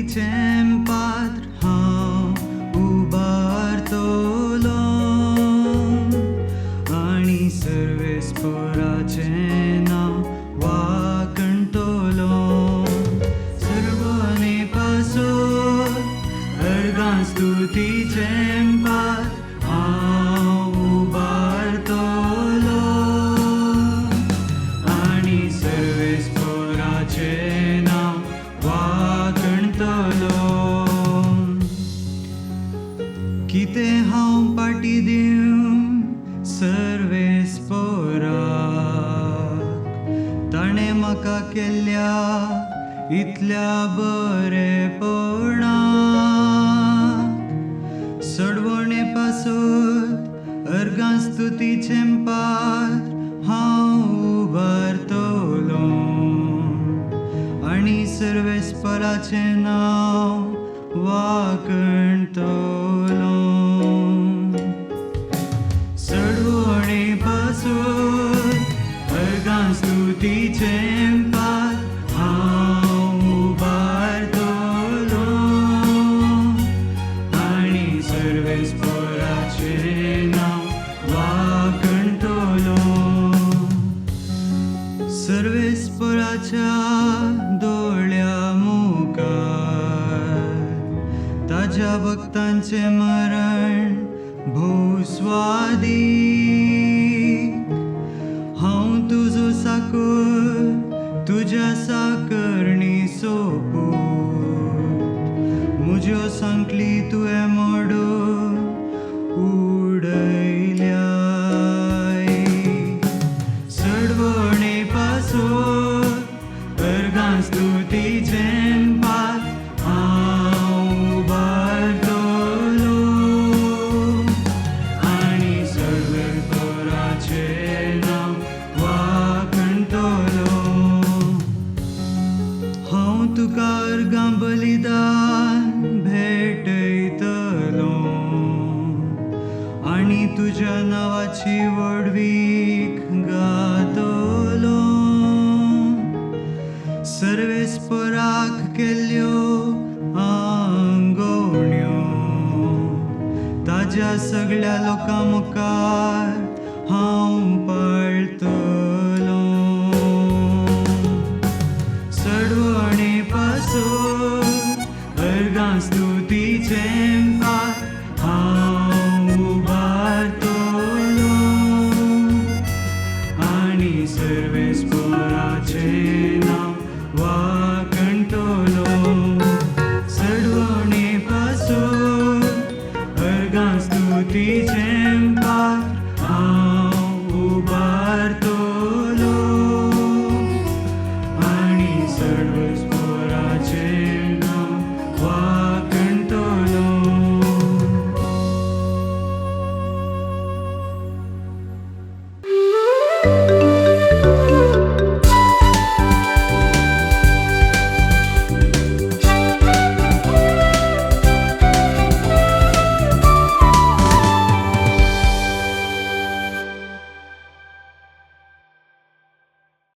स्तुतीचें पात्र हांव उबारतलो आनी सर्वेस्पराचें नांव वाखणतलो. सर्वने पासून अर्गां स्तुतीचें पात्र हांव उबारतलो आनी सर्वेस्पराचें नांव वाखणतलो. कितें हांव पाटी दिवं सर्वेस्पराक, ताणें म्हाका केल्ल्या इतल्या बरेपणाक. सडवणे पासून अर्गां स्तुतीचें पात्र हांव उबारतलो आनी सर्वेस्पराचें नांव वाखणतलो. सडवणे पासून अर्गां स्तुतीचें पात्र हांव उबारतलो आनी सर्वेस्पराचें नांव वाखणतलो. सर्वेस्पराच्या दोळ्या मुखार ताज्या भक्तांचें मरण भोवस्वादीक. हांव तुजो साकर तुज्या साकरणी सोपूत, म्हज्यो सांकली तुवें मोडून उडयल्याय. सडवणे पासून अर्गां स्तुतीचें पात्र हांव उबारतलो आनी सर्वेस्पराचें नांव वाखणतलो. हांव तुका अर्गां बलिदान भेटयतलो आनी तुज्या नांवाची व्हडवीक गातलो. सर्वेस्पराक केल्ल्यो आंगवण्यो ताज्या सगळ्या लोकां मुखार हांव पाळटलो. सडवणे पासून अर्गां स्तुतीचें पात्र हांव उबारतलो आनी सर्वेस्पराचें नांव वाखणतलो. सडवणे पासून अर्गां स्तुतीचें पात्र हांव उबारतलो आनी सर्वेस्पराचें नांव वाखणतलो.